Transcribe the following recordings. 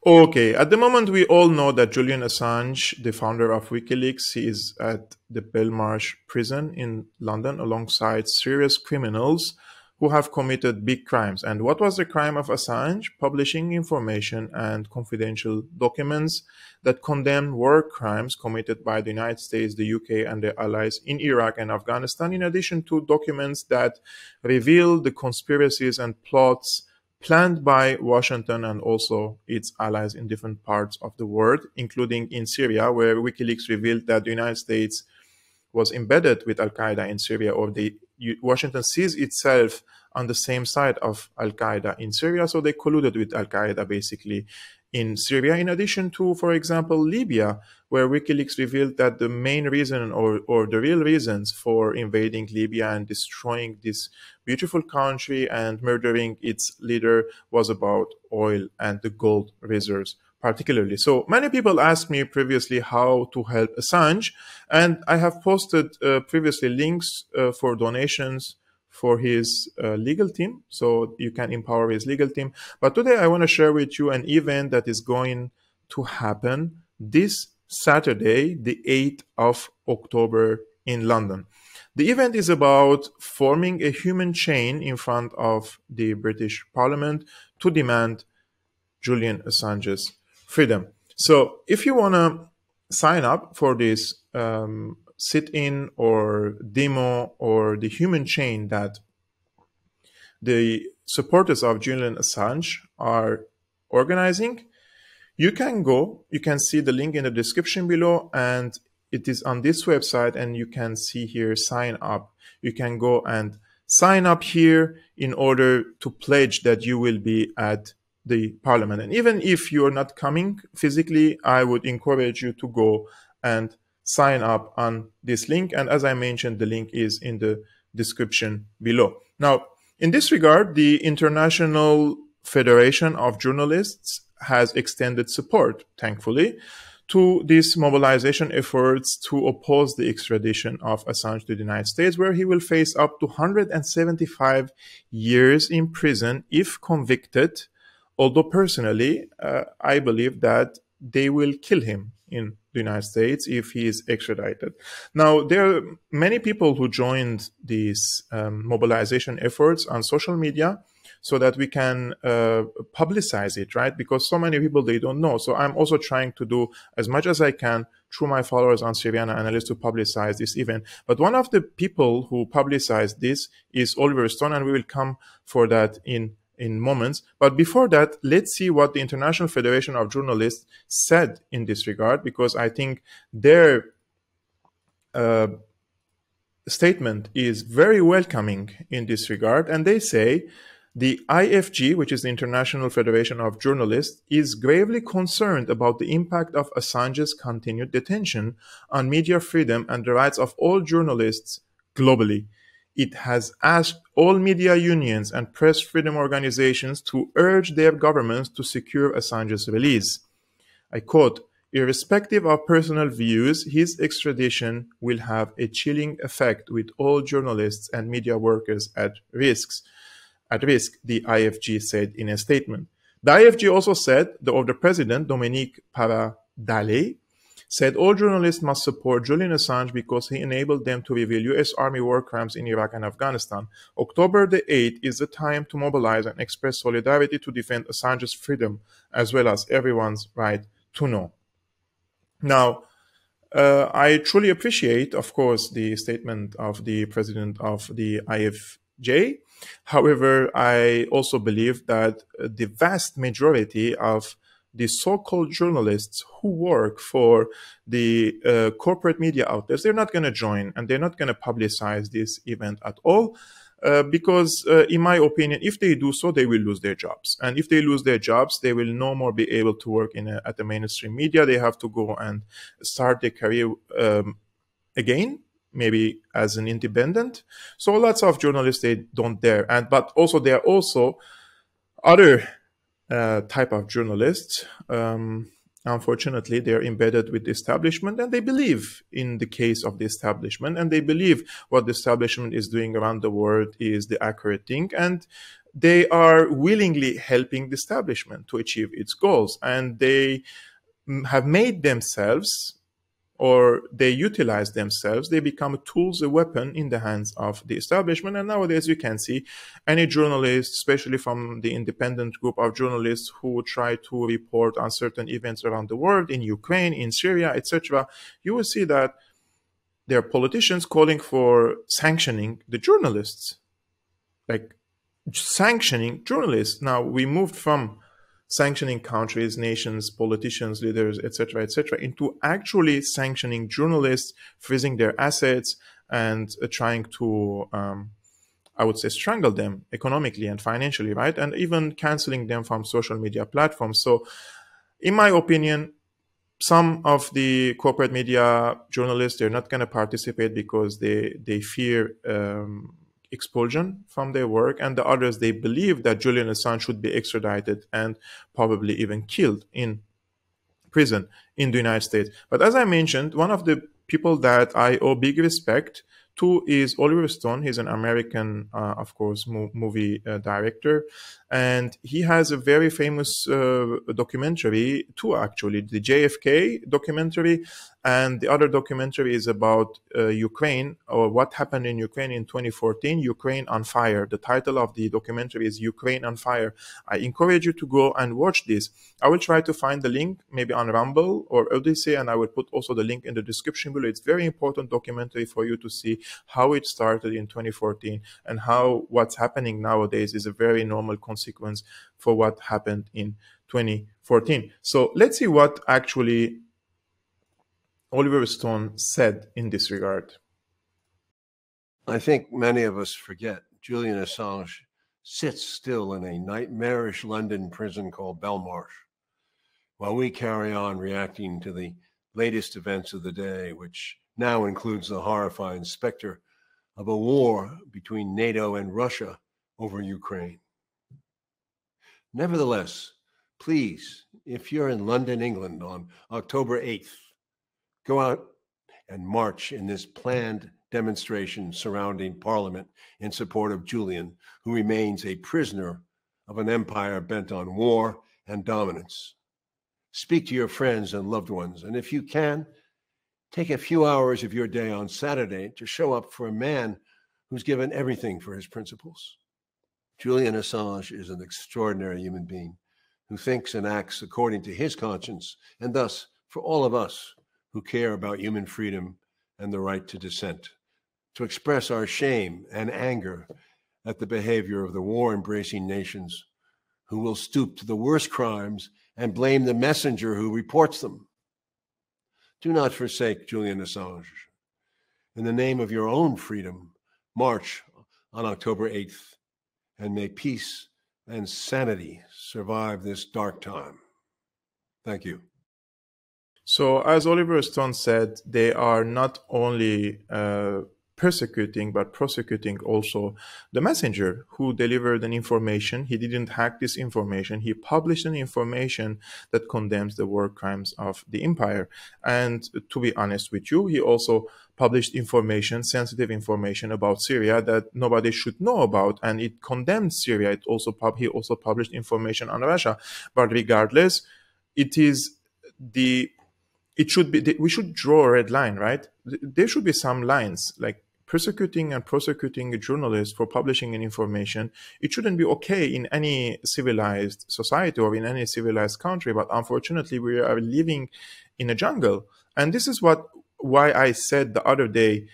Okay, at the moment, we all know that Julian Assange, the founder of WikiLeaks, he is at the Belmarsh prison in London alongside serious criminals who have committed big crimes. And what was the crime of Assange? Publishing information and confidential documents that condemn war crimes committed by the United States, the UK, and their allies in Iraq and Afghanistan, in addition to documents that reveal the conspiracies and plots planned by Washington and also its allies in different parts of the world, including in Syria, where WikiLeaks revealed that the United States was embedded with Al-Qaeda in Syria, or Washington sees itself on the same side of Al-Qaeda in Syria, so they colluded with Al-Qaeda basically in Syria, in addition to, for example, Libya, where WikiLeaks revealed that the main reason or the real reasons for invading Libya and destroying this beautiful country and murdering its leader was about oil and the gold reserves particularly. So many people asked me previously how to help Assange, and I have posted previously links for donations for his legal team, so you can empower his legal team. But today I want to share with you an event that is going to happen this Saturday, the 8th of October in London. The event is about forming a human chain in front of the British Parliament to demand Julian Assange's freedom. So if you want to sign up for this sit-in or demo or the human chain that the supporters of Julian Assange are organizing, you can go, you can see the link in the description below, and it is on this website, and you can see here sign up. You can go and sign up here in order to pledge that you will be at the parliament. And even if you're not coming physically, I would encourage you to go and sign up on this link. And as I mentioned, the link is in the description below. Now, in this regard, the International Federation of Journalists has extended support, thankfully, to these mobilization efforts to oppose the extradition of Assange to the United States, where he will face up to 175 years in prison if convicted. Although personally, I believe that they will kill him in the United States if he is extradited. Now, there are many people who joined these mobilization efforts on social media so that we can publicize it, right? Because so many people, they don't know. So I'm also trying to do as much as I can through my followers on Syriana Analyst to publicize this event. But one of the people who publicized this is Oliver Stone, and we will come for that in moments. But before that, let's see what the International Federation of Journalists said in this regard, because I think their statement is very welcoming in this regard. And they say, the IFG, which is the International Federation of Journalists, is gravely concerned about the impact of Assange's continued detention on media freedom and the rights of all journalists globally. It has asked all media unions and press freedom organizations to urge their governments to secure Assange's release. I quote, "Irrespective of personal views, his extradition will have a chilling effect with all journalists and media workers at risk, the IFG said in a statement. The IFG also said, the president, Dominique Paradale, said all journalists must support Julian Assange because he enabled them to reveal U.S. Army war crimes in Iraq and Afghanistan. October the 8th is the time to mobilize and express solidarity to defend Assange's freedom, as well as everyone's right to know." Now, I truly appreciate, of course, the statement of the president of the IFJ. However, I also believe that the vast majority of the so-called journalists who work for the corporate media outlets, they're not going to join and they're not going to publicize this event at all. Because in my opinion, if they do so, they will lose their jobs. And if they lose their jobs, they will no more be able to work at the mainstream media. They have to go and start their career again, maybe as an independent. So lots of journalists, they don't dare. But also there are also other type of journalists. Unfortunately, they're embedded with the establishment, and they believe in the case of the establishment, and they believe what the establishment is doing around the world is the accurate thing. And they are willingly helping the establishment to achieve its goals, and they have made themselves, or they utilize themselves, they become tools, a weapon in the hands of the establishment. And nowadays you can see any journalist, especially from the independent group of journalists who try to report on certain events around the world, in Ukraine, in Syria, etc., you will see that there are politicians calling for sanctioning the journalists, like sanctioning journalists. Now we moved from sanctioning countries, nations, politicians, leaders, etc., into actually sanctioning journalists, freezing their assets, and trying to, I would say, strangle them economically and financially, right? And even canceling them from social media platforms. So, in my opinion, some of the corporate media journalists, they're not going to participate because they fear expulsion from their work, and the others, they believe that Julian Assange should be extradited and probably even killed in prison in the United States. But as I mentioned, one of the people that I owe big respect to is Oliver Stone. He's an American, of course, movie director, and he has a very famous documentary too, actually, the JFK documentary, and the other documentary is about Ukraine, or what happened in Ukraine in 2014, Ukraine on Fire. The title of the documentary is Ukraine on Fire. I encourage you to go and watch this. I will try to find the link maybe on Rumble or Odyssey, and I will put also the link in the description below. It's very important documentary for you to see how it started in 2014 and how what's happening nowadays is a very normal consequence for what happened in 2014. So let's see what actually Oliver Stone said in this regard. I think many of us forget Julian Assange sits still in a nightmarish London prison called Belmarsh, while we carry on reacting to the latest events of the day, which now includes the horrifying specter of a war between NATO and Russia over Ukraine. Nevertheless, please, if you're in London, England on October 8th, go out and march in this planned demonstration surrounding Parliament in support of Julian, who remains a prisoner of an empire bent on war and dominance. Speak to your friends and loved ones, and if you can, take a few hours of your day on Saturday to show up for a man who's given everything for his principles. Julian Assange is an extraordinary human being who thinks and acts according to his conscience, and thus, for all of us who care about human freedom and the right to dissent, to express our shame and anger at the behavior of the war-embracing nations who will stoop to the worst crimes and blame the messenger who reports them. Do not forsake Julian Assange. In the name of your own freedom, march on October 8th, and may peace and sanity survive this dark time. Thank you. So, as Oliver Stone said, they are not only persecuting, but prosecuting also the messenger who delivered an information. He didn't hack this information. He published an information that condemns the war crimes of the empire. And to be honest with you, he also published information, sensitive information about Syria that nobody should know about, and it condemned Syria. He also published information on Russia. But regardless, we should draw a red line, right? There should be some lines, like persecuting and prosecuting a journalist for publishing an information. It shouldn't be okay in any civilized society or in any civilized country, but unfortunately we are living in a jungle. And this is why I said the other day,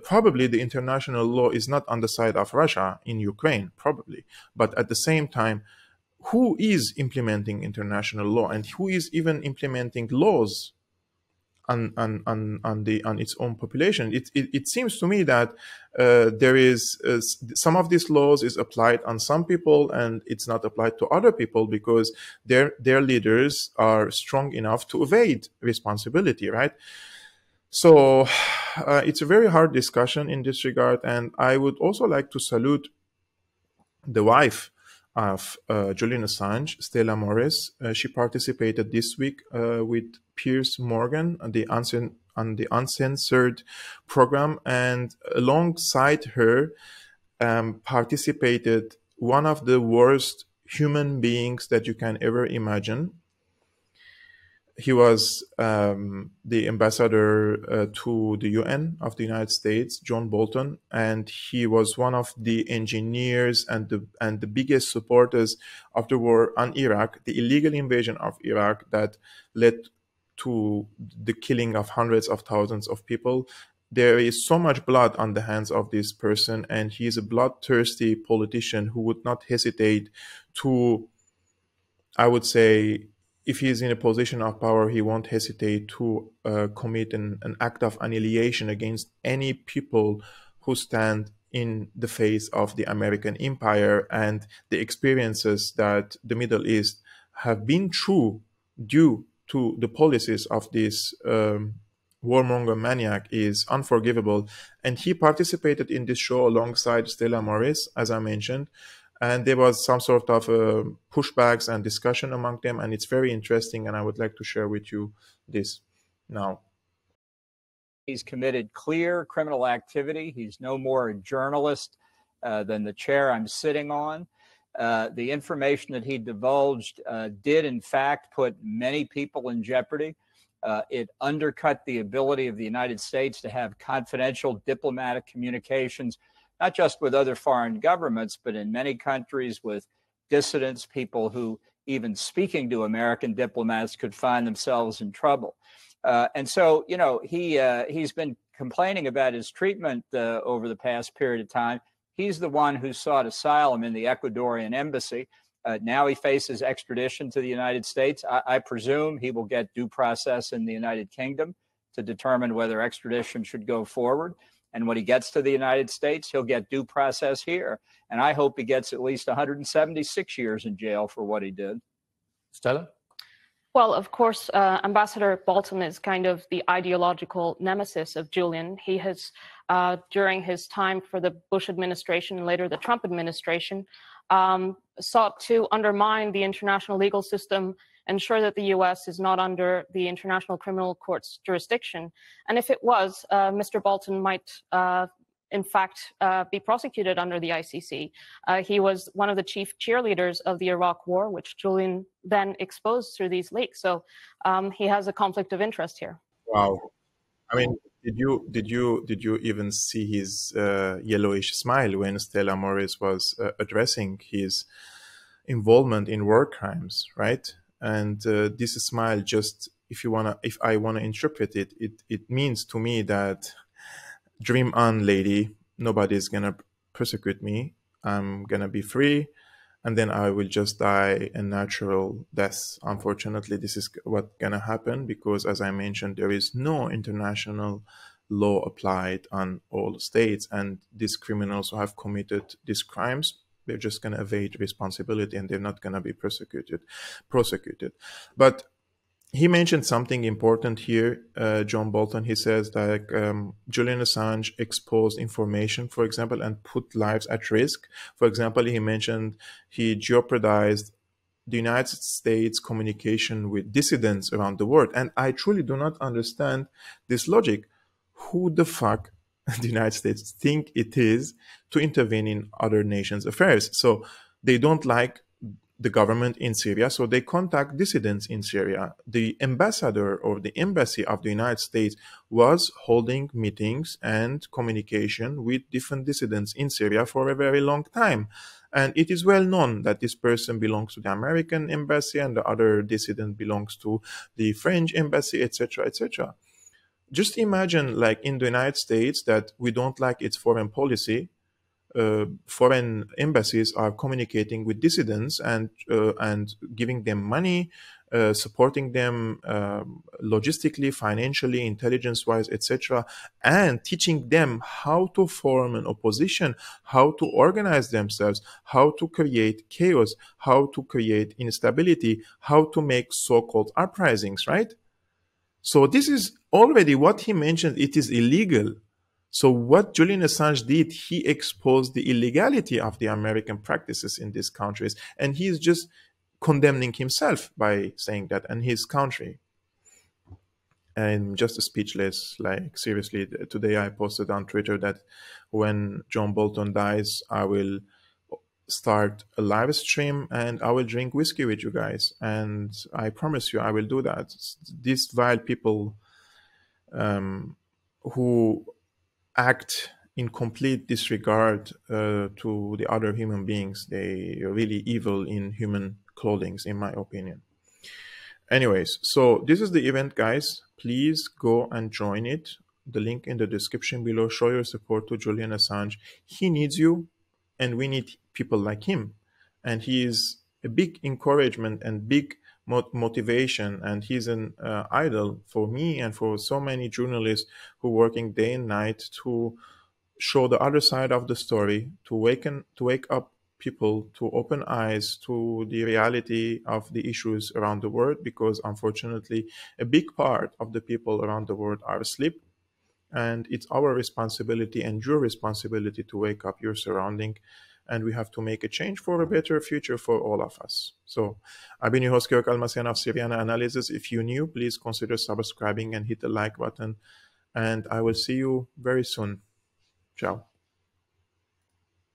probably the international law is not on the side of Russia in Ukraine, probably. But at the same time, who is implementing international law, and who is even implementing laws on its own population? It seems to me that there is some of these laws is applied on some people and it's not applied to other people because their leaders are strong enough to evade responsibility, right? So it's a very hard discussion in this regard, and I would also like to salute the wife of Julian Assange, Stella Morris. She participated this week with Piers Morgan on the Uncensored program, and alongside her participated one of the worst human beings that you can ever imagine. He was the ambassador to the UN of the United States, John Bolton, and he was one of the engineers and the biggest supporters of the war on Iraq, the illegal invasion of Iraq that led to the killing of hundreds of thousands of people. There is so much blood on the hands of this person, and he is a bloodthirsty politician who would not hesitate to, I would say, if he is in a position of power, he won't hesitate to commit an act of annihilation against any people who stand in the face of the American empire and the experiences that the Middle East have been through due to the policies of this warmonger maniac is unforgivable. And he participated in this show alongside Stella Morris, as I mentioned. And there was some sort of pushbacks and discussion among them, and it's very interesting, and I would like to share with you this now. He's committed clear criminal activity. He's no more a journalist than the chair I'm sitting on. The information that he divulged did, in fact, put many people in jeopardy. It undercut the ability of the United States to have confidential diplomatic communications, not just with other foreign governments, but in many countries with dissidents, people who, even speaking to American diplomats, could find themselves in trouble. And so, you know, he's been complaining about his treatment over the past period of time. He's the one who sought asylum in the Ecuadorian embassy. Now he faces extradition to the United States. I presume he will get due process in the United Kingdom to determine whether extradition should go forward. And when he gets to the United States, he'll get due process here. And I hope he gets at least 176 years in jail for what he did. Stella? Well, of course, Ambassador Bolton is kind of the ideological nemesis of Julian. He has, during his time for the Bush administration and later the Trump administration, sought to undermine the international legal system, ensure that the U.S. is not under the International Criminal Court's jurisdiction. And if it was, Mr. Bolton might, in fact, be prosecuted under the ICC. He was one of the chief cheerleaders of the Iraq War, which Julian then exposed through these leaks. So he has a conflict of interest here. Wow. I mean, did you even see his yellowish smile when Stella Morris was addressing his involvement in war crimes, right? And this smile, just if I wanna interpret it, it means to me that dream on, lady. Nobody's gonna persecute me. I'm gonna be free, and then I will just die a natural death. Unfortunately, this is what's gonna happen because, as I mentioned, there is no international law applied on all states, and these criminals who have committed these crimes, they're just gonna evade responsibility and they're not gonna be prosecuted. But he mentioned something important here, John Bolton. He says that Julian Assange exposed information, for example, and put lives at risk. For example, he mentioned he jeopardized the United States communication with dissidents around the world. And I truly do not understand this logic. Who the fuck the United States think it is to intervene in other nations' affairs? So they don't like the government in Syria, so they contact dissidents in Syria. The ambassador or the embassy of the United States was holding meetings and communication with different dissidents in Syria for a very long time. And it is well known that this person belongs to the American embassy and the other dissident belongs to the French embassy, etc., etc. Just imagine, like in the United States, that we don't like its foreign policy. Foreign embassies are communicating with dissidents and giving them money, supporting them logistically, financially, intelligence-wise, etc., and teaching them how to form an opposition, how to organize themselves, how to create chaos, how to create instability, how to make so-called uprisings, right? So this is already what he mentioned. It is illegal. So what Julian Assange did, he exposed the illegality of the American practices in these countries. And he is just condemning himself by saying that, and his country. I'm just speechless. Like, seriously, today I posted on Twitter that when John Bolton dies, I will start a live stream and I will drink whiskey with you guys. And I promise you, I will do that. These vile people who act in complete disregard to the other human beings, they are really evil in human clothing, in my opinion. Anyways, so this is the event, guys. Please go and join it. The link in the description below. Show your support to Julian Assange. He needs you, and we need people like him. And he is a big encouragement and big motivation, and he's an idol for me and for so many journalists who are working day and night to show the other side of the story, to wake up people, to open eyes to the reality of the issues around the world, because unfortunately a big part of the people around the world are asleep, and it's our responsibility and your responsibility to wake up your surrounding, and we have to make a change for a better future for all of us. So I've been your host, Georg Almasian of Syriana Analysis. If you're new, please consider subscribing and hit the like button, and I will see you very soon. Ciao.